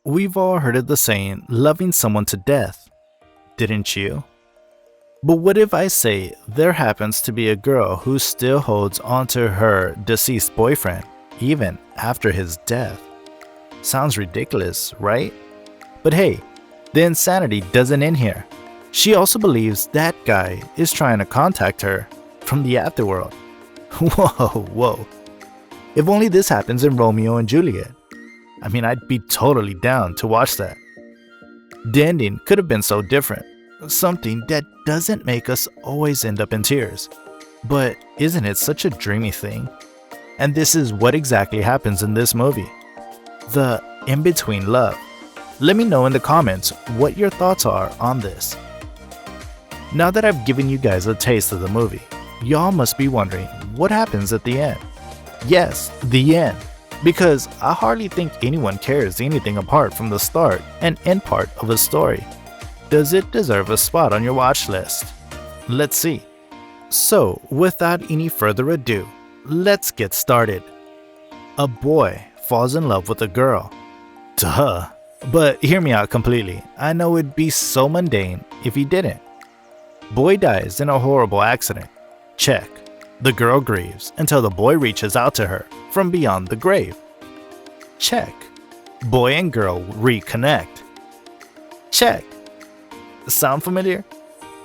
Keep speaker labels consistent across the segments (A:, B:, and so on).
A: We've all heard of the saying, loving someone to death, didn't you? But what if I say there happens to be a girl who still holds onto her deceased boyfriend, even after his death? Sounds ridiculous, right? But hey, the insanity doesn't end here. She also believes that guy is trying to contact her from the afterworld. Whoa. If only this happens in Romeo and Juliet. I mean, I'd be totally down to watch that. The ending could have been so different. Something that doesn't make us always end up in tears. But isn't it such a dreamy thing? And this is what exactly happens in this movie. The in-between love. Let me know in the comments what your thoughts are on this. Now that I've given you guys a taste of the movie, y'all must be wondering what happens at the end. Yes, the end. Because I hardly think anyone cares anything apart from the start and end part of a story. Does it deserve a spot on your watch list? Let's see. So, without any further ado, let's get started. A boy falls in love with a girl. Duh. But hear me out completely. I know it'd be so mundane if he didn't. Boy dies in a horrible accident. Check. The girl grieves until the boy reaches out to her from beyond the grave. Check. Boy and girl reconnect. Check. Sound familiar?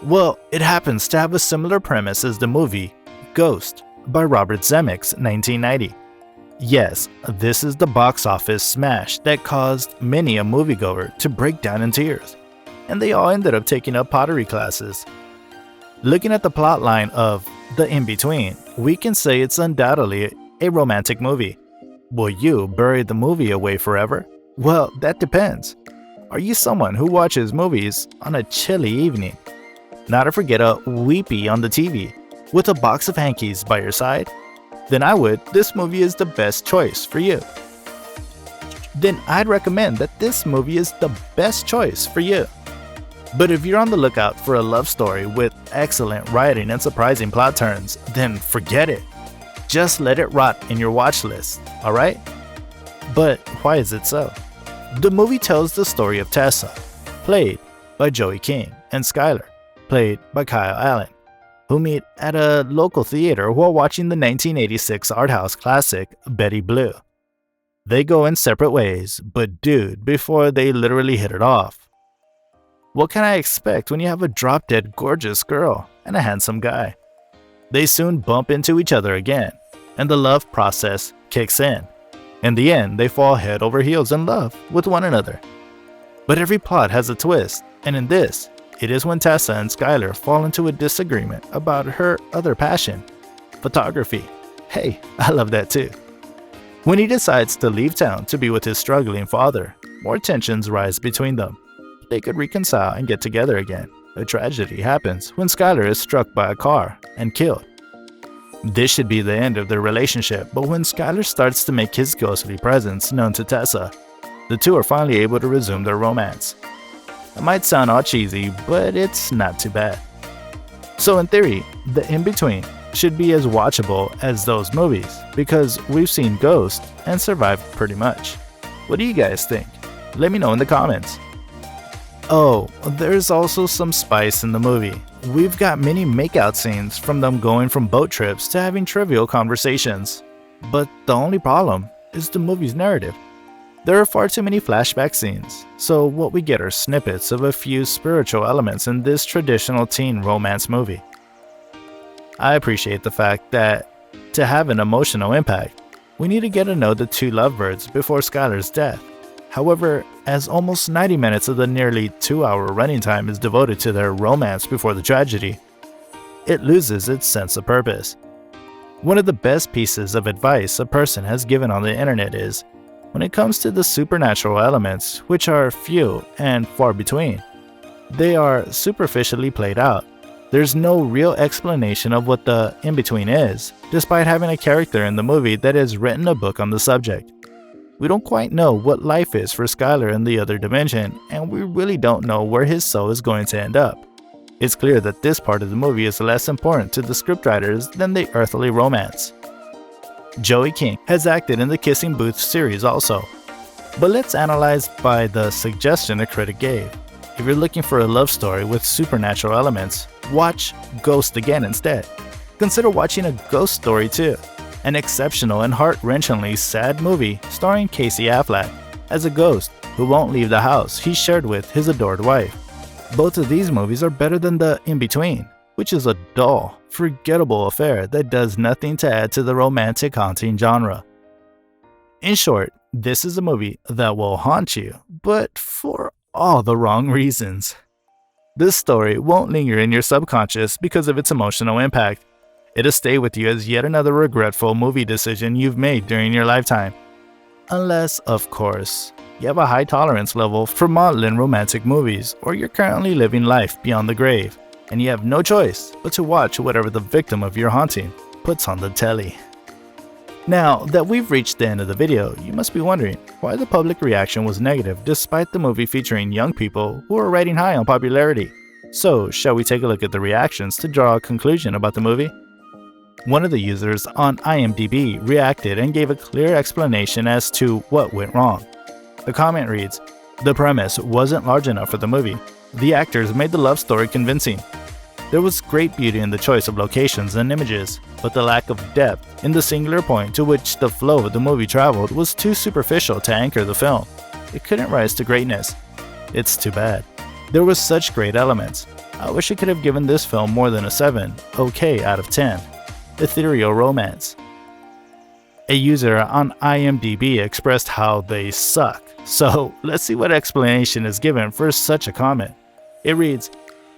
A: Well, it happens to have a similar premise as the movie Ghost by Robert Zemeckis, 1990. Yes, this is the box office smash that caused many a moviegoer to break down in tears, and they all ended up taking up pottery classes. Looking at the plotline of The In-Between, we can say it's undoubtedly a romantic movie. Will you bury the movie away forever? Well, that depends. Are you someone who watches movies on a chilly evening? Not to forget a weepy on the TV, with a box of hankies by your side? Then this movie is the best choice for you. Then I'd recommend that this movie is the best choice for you. But if you're on the lookout for a love story with excellent writing and surprising plot turns, then forget it. Just let it rot in your watch list, alright? But why is it so? The movie tells the story of Tessa, played by Joey King, and Skylar, played by Kyle Allen, who meet at a local theater while watching the 1986 art house classic Betty Blue. They go in separate ways, but dude, before they literally hit it off. What can I expect when you have a drop-dead gorgeous girl and a handsome guy? They soon bump into each other again, and the love process kicks in. In the end, they fall head over heels in love with one another. But every plot has a twist, and in this, it is when Tessa and Skylar fall into a disagreement about her other passion, photography. Hey, I love that too. When he decides to leave town to be with his struggling father, more tensions rise between them. They could reconcile and get together again. A tragedy happens when Skylar is struck by a car and killed. This should be the end of their relationship, but when Skylar starts to make his ghostly presence known to Tessa, the two are finally able to resume their romance. It might sound all cheesy, but it's not too bad. So in theory, The In-Between should be as watchable as those movies, because we've seen Ghost and survived pretty much. What do you guys think? Let me know in the comments. Oh, there's also some spice in the movie. We've got many makeout scenes, from them going from boat trips to having trivial conversations. But the only problem is the movie's narrative. There are far too many flashback scenes, so what we get are snippets of a few spiritual elements in this traditional teen romance movie. I appreciate the fact that, to have an emotional impact, we need to get to know the two lovebirds before Skylar's death. However, as almost 90 minutes of the nearly 2-hour running time is devoted to their romance before the tragedy, it loses its sense of purpose. One of the best pieces of advice a person has given on the internet is, when it comes to the supernatural elements, which are few and far between, they are superficially played out. There's no real explanation of what the in-between is, despite having a character in the movie that has written a book on the subject. We don't quite know what life is for Skylar in the other dimension, and we really don't know where his soul is going to end up. It's clear that this part of the movie is less important to the scriptwriters than the earthly romance. Joey King has acted in the Kissing Booth series also. But let's analyze by the suggestion a critic gave. If you're looking for a love story with supernatural elements, watch Ghost again instead. Consider watching A Ghost Story 2, an exceptional and heart-wrenchingly sad movie starring Casey Affleck as a ghost who won't leave the house he shared with his adored wife. Both of these movies are better than The In-Between, which is a dull, forgettable affair that does nothing to add to the romantic haunting genre. In short, this is a movie that will haunt you, but for all the wrong reasons. This story won't linger in your subconscious because of its emotional impact. It'll stay with you as yet another regretful movie decision you've made during your lifetime. Unless, of course, you have a high tolerance level for maudlin romantic movies, or you're currently living life beyond the grave, and you have no choice but to watch whatever the victim of your haunting puts on the telly. Now that we've reached the end of the video, you must be wondering why the public reaction was negative despite the movie featuring young people who are riding high on popularity. So, shall we take a look at the reactions to draw a conclusion about the movie? One of the users on IMDb reacted and gave a clear explanation as to what went wrong. The comment reads, "The premise wasn't large enough for the movie. The actors made the love story convincing. There was great beauty in the choice of locations and images, but the lack of depth in the singular point to which the flow of the movie traveled was too superficial to anchor the film. It couldn't rise to greatness. It's too bad. There were such great elements. I wish I could have given this film more than a 7 okay out of 10. Ethereal romance." A user on IMDb expressed how they suck, so let's see what explanation is given for such a comment. It reads,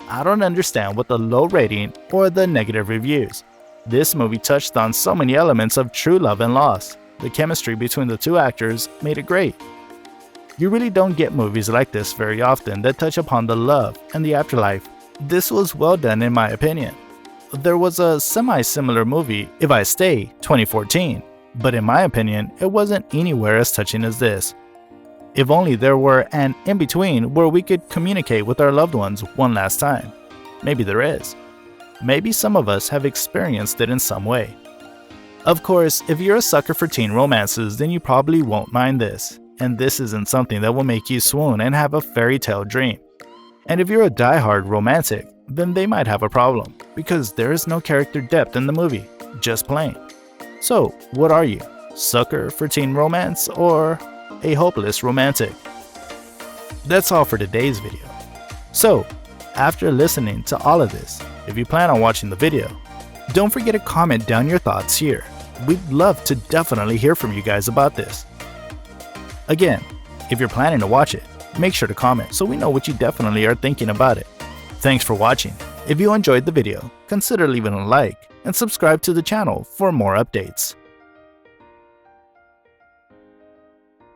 A: "I don't understand what the low rating or the negative reviews. This movie touched on so many elements of true love and loss. The chemistry between the two actors made it great. You really don't get movies like this very often that touch upon the love and the afterlife. This was well done in my opinion. There was a semi-similar movie, If I Stay, 2014, but in my opinion, it wasn't anywhere as touching as this. If only there were an in-between where we could communicate with our loved ones one last time. Maybe there is. Maybe some of us have experienced it in some way. Of course, if you're a sucker for teen romances, then you probably won't mind this, and this isn't something that will make you swoon and have a fairy tale dream. And if you're a die-hard romantic, then they might have a problem, because there is no character depth in the movie, just plain. So, what are you? Sucker for teen romance or a hopeless romantic? That's all for today's video. So, after listening to all of this, if you plan on watching the video, don't forget to comment down your thoughts here. We'd love to definitely hear from you guys about this. Again, if you're planning to watch it, make sure to comment so we know what you definitely are thinking about it. Thanks for watching. If you enjoyed the video, consider leaving a like and subscribe to the channel for more updates.